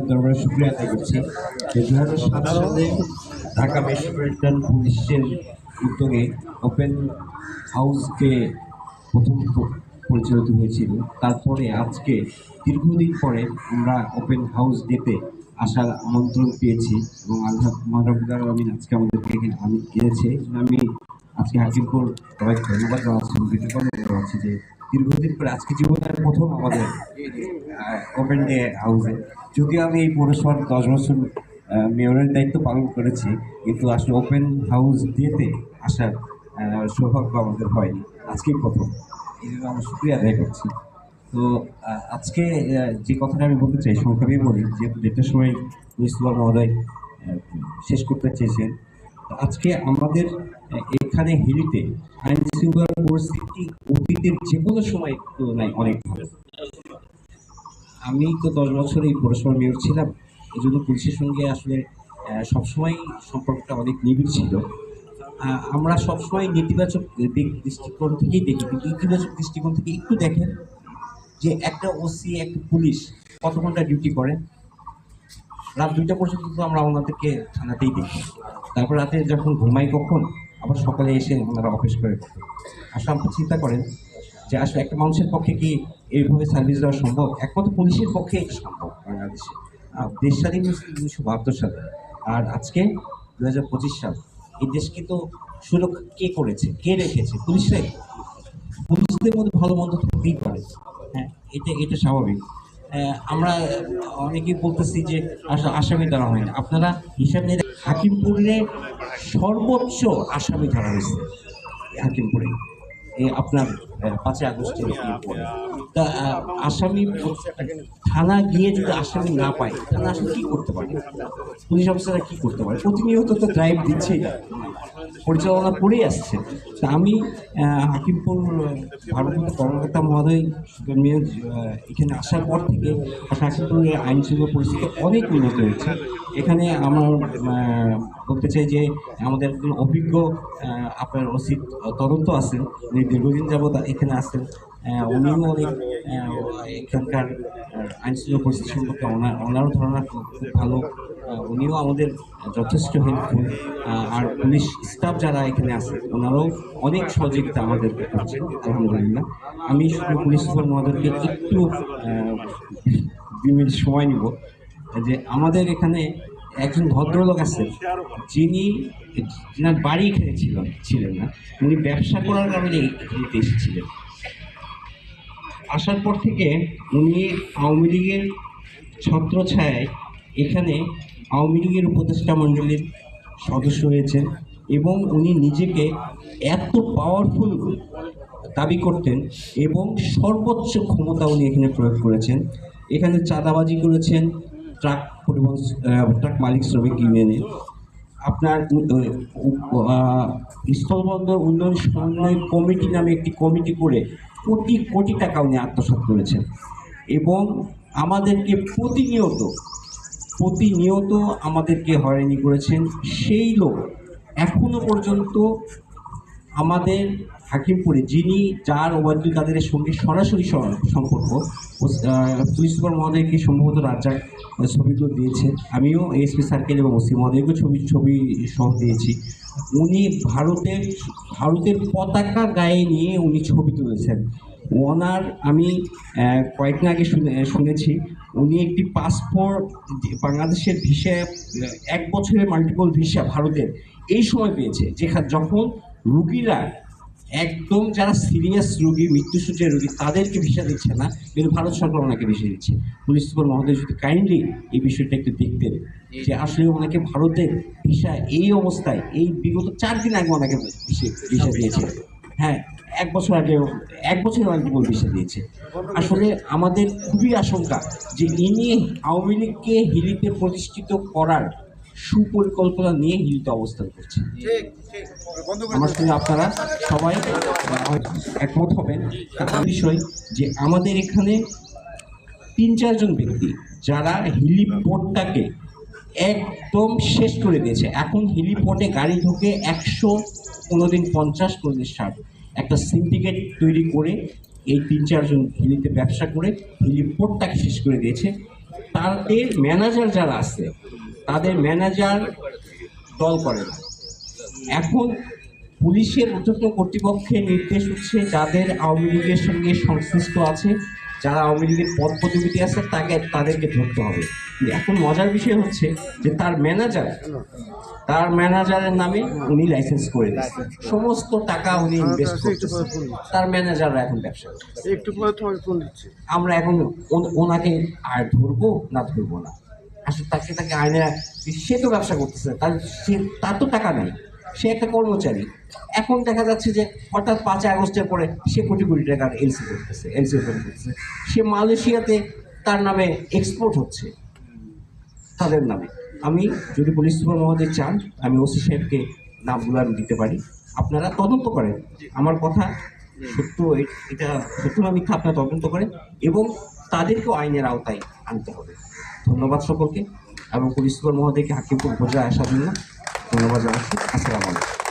দরবারে শুকরিয়া আদায় করছি যে 2007 সালে ঢাকা মেট্রোপলিটন পুলিশের উদ্যোগে ওপেন হাউসকে প্রথম পরিচালিত হয়েছিল। তারপরে আজকে দীর্ঘদিন পরে আমরা ওপেন হাউস ডেতে আসার আমন্ত্রণ পেয়েছি এবং আল্লাহ মহারাবুল আলামিন আজকে আমাদেরকে এখানে এনেছে। আমি আজকে হাকিমপুর সবাইকে ধন্যবাদ জানাচ্ছি, কৃতজ্ঞতা জানাচ্ছি যে দীর্ঘদিন পরে আজকে জীবনের প্রথম আমাদের ওপেন ডে হাউসে। যদিও আমি এই পৌরসভার 10 বছর মেয়রের দায়িত্ব পালন করেছি, কিন্তু আসলে ওপেন হাউস ডেতে আসার সৌভাগ্য আমাদের হয়নি, আজকেই প্রথম। এই জন্য আমরা শুক্রিয়া আদায় করছি। তো আজকে যে কথাটা আমি বলতে চাই সংক্ষেপেই বলি, যেহেতু দেড়টার সময় মুস্তফা মহোদয় শেষ করতে চেয়েছেন। আজকে আমাদের এখানে হিলিতে আইন শৃঙ্খলার পরিস্থিতি অতীতের যে কোনো সময় তুলনায় অনেক ভালো। আমি তো 10 বছর এই পৌরসভার মেয়র ছিলাম, এই জন্য পুলিশের সঙ্গে আসলে সবসময় সম্পর্কটা অনেক নিবিড় ছিল। আমরা সবসময় নেতিবাচক দৃষ্টিকোণ থেকেই দেখি, কিন্তু ইতিবাচক দৃষ্টিকোণ থেকে একটু দেখেন যে একটা ওসি একটা পুলিশ কত ঘন্টা ডিউটি করে। রাত 2টা পর্যন্ত তো আমরা ওনাদেরকে থানাতেই দেখি, তারপর রাতে যখন ঘুমাই কখন, আবার সকালে এসে ওনারা অফিস করে কখন। আসলে আপনি চিন্তা করেন যে আসলে একটা মানুষের পক্ষে কি এইভাবে সার্ভিস দেওয়া সম্ভব? একমাত্র পুলিশের পক্ষে এটা সম্ভব বাংলাদেশে। দেশ স্বাধীন 1972 সালে, আর আজকে 2025 সাল। এই দেশকে তো সুরক্ষা কে করেছে, কে রেখেছে? পুলিশরাই। পুলিশদের মধ্যে ভালো মন্দ থাকতেই পারে, হ্যাঁ, এটা স্বাভাবিক। আমরা অনেকেই বলতেছি যে আসামি ধরা হয় না। আপনারা হিসাব নিয়ে হাকিমপুরে সর্বোচ্চ আসামি ধরা হয়েছে হাকিমপুরে আপনার 5 আগস্টের পরে। তা আসামি থানা গিয়ে যদি আসামি না পায়, থানা আসলে কী করতে পারে? পুলিশ অফিসাররা কী করতে পারে? প্রতিনিয়ত তো ড্রাইভ দিচ্ছেই, পরিচালনা করেই আসছে। তা আমি হাকিমপুর ভারপ্রাপ্ত কর্মকর্তা মহোদয় এখানে আসার পর থেকে হাকিমপুরের আইন শৃঙ্খলা পরিস্থিতি অনেক উন্নত হয়েছে। এখানে আমার বলতে চাই যে আমাদের একজন অভিজ্ঞ আপনার ওসি তদন্ত আছেন, উনি দীর্ঘদিন যাবৎ এখানে আসেন। উনিও অনেক এখানকার আইন শৃঙ্খলা পরিস্থিতি সম্পর্কে ওনারও ধারণা খুব ভালো। উনিও আমাদের যথেষ্ট হেল্পফুল। আর পুলিশ স্টাফ যারা এখানে আছে ওনারাও অনেক সহযোগিতা আমাদেরকে করছেন, আলহামদুলিল্লাহ। আমি শুধু পুলিশ সুপার মহোদয়কে একটু 2 মিনিট সময় নিব যে আমাদের এখানে একজন ভদ্রলোক আছে যিনি বাড়ি এখানে ছিলেন না, উনি ব্যবসা করার কারণে এখানে এসেছিলেন। আসার পর থেকে উনি আওয়ামী লীগের ছত্রছায়ায় এখানে আওয়ামী লীগের উপদেষ্টা মণ্ডলীর সদস্য হয়েছেন এবং উনি নিজেকে এত পাওয়ারফুল দাবি করতেন এবং সর্বোচ্চ ক্ষমতা উনি এখানে প্রয়োগ করেছেন। এখানে চাঁদাবাজি করেছেন ট্রাক মালিক শ্রমিক ইউনিয়নে। আপনার স্থলবন্দর উন্নয়ন সমন্বয় কমিটি নামে একটি কমিটি করে কোটি কোটি টাকা উনি আত্মসাৎ করেছেন এবং আমাদেরকে প্রতিনিয়ত আমাদেরকে হয়রানি করেছেন। সেই লোক এখনো পর্যন্ত আমাদের হাকিমপুরে যার ওবায়দুল কাদেরের সঙ্গে সরাসরি সম্পর্ক, পুলিশ সুপার মহোদয়কে সম্ভবত রাজ্জাক ছবিগুলো দিয়েছে, আমিও এএসপি সার্কেল এবং ওসি মহোদয়কে ছবি সহ দিয়েছি। উনি ভারতের পতাকা গায়ে নিয়ে উনি ছবি তুলেছেন। ওনার আমি কয়েকদিন আগে শুনেছি উনি একটি পাসপোর্ট বাংলাদেশের ভিসা 1 বছরের মাল্টিপল ভিসা ভারতের এই সময় পেয়েছে, যখন রুগীরা একদম যারা সিরিয়াস রুগী, মৃত্যুসজ্জার রুগী, তাদেরকে ভিসা দিচ্ছে না, কিন্তু ভারত সরকার ওনাকে ভিসা দিচ্ছে। পুলিশ সুপার মহোদয় যদি কাইন্ডলি এই বিষয়টা একটু দেখতেন যে আসলে ওনাকে ভারতের ভিসা এই অবস্থায়, এই বিগত 4 দিন আগে ওনাকে ভিসা দিয়েছে। হ্যাঁ, 1 বছর আগে 1 বছরের মাল্টিপল ভিসা দিয়েছে। আসলে আমাদের খুবই আশঙ্কা যে ইনি আওয়ামী লীগকে হিলিতে প্রতিষ্ঠিত করার সুপরিকল্পনা নিয়ে হিলিতে অবস্থান করছে। আমার সঙ্গে আপনারা সবাই একমত হবেন। বিষয় যে আমাদের এখানে 3-4 জন ব্যক্তি যারা হিলিপোর্টটাকে একদম শেষ করে দিয়েছে। এখন হিলিপোর্টে গাড়ি ঢুকে 100, কোনোদিন 50, কোনোদিন 60 একটা সিন্ডিকেট তৈরি করে এই 3-4 জন হিলিতে ব্যবসা করে হিলিপোর্টটাকে শেষ করে দিয়েছে। তাদের ম্যানেজার যারা আছে তাদের ম্যানেজার দল করে না। এখন পুলিশের ঊর্ধ্বতন কর্তৃপক্ষের নির্দেশ হচ্ছে যাদের আওয়ামী লীগের সঙ্গে সংশ্লিষ্ট আছে, যারা আওয়ামী লীগের পদ পদবিতে আছে তাদেরকে ধরতে হবে। কিন্তু এখন মজার বিষয় হচ্ছে যে তার ম্যানেজারের নামে উনি লাইসেন্স করে দিয়েছেন, সমস্ত টাকা উনি ইনভেস্ট করতেছেন, তার ম্যানেজাররা এখন ব্যবসা করতেছে। একটু পরে তোমাকে ফোন দিচ্ছি। আমরা এখন ওনাকে আর ধরবো না। আসলে তাকে আইনে, সে তো ব্যবসা করতেছে, তার তো টাকা নাই, সে একটা কর্মচারী। এখন দেখা যাচ্ছে যে হঠাৎ 5 আগস্টের পরে সে কোটি কোটি টাকার এলসি করতেছে, সে মালয়েশিয়াতে তার নামে এক্সপোর্ট হচ্ছে তাদের নামে। আমি যদি পুলিশ সুপার মহোদয় চান, আমি ওসি সাহেবকে নামগুলো আমি দিতে পারি, আপনারা তদন্ত করেন। আমার কথা সত্য, এটা সত্য না মিথ্যা আপনারা তদন্ত করেন এবং তাদেরকেও আইনের আওতায় আনতে হবে। ধন্যবাদ সকলকে এবং পুলিশ সুপার মহোদয়কে হাকিমপুর উপজেলায় আসার জন্য ধন্যবাদ জানাচ্ছি। আসসালামু আলাইকুম।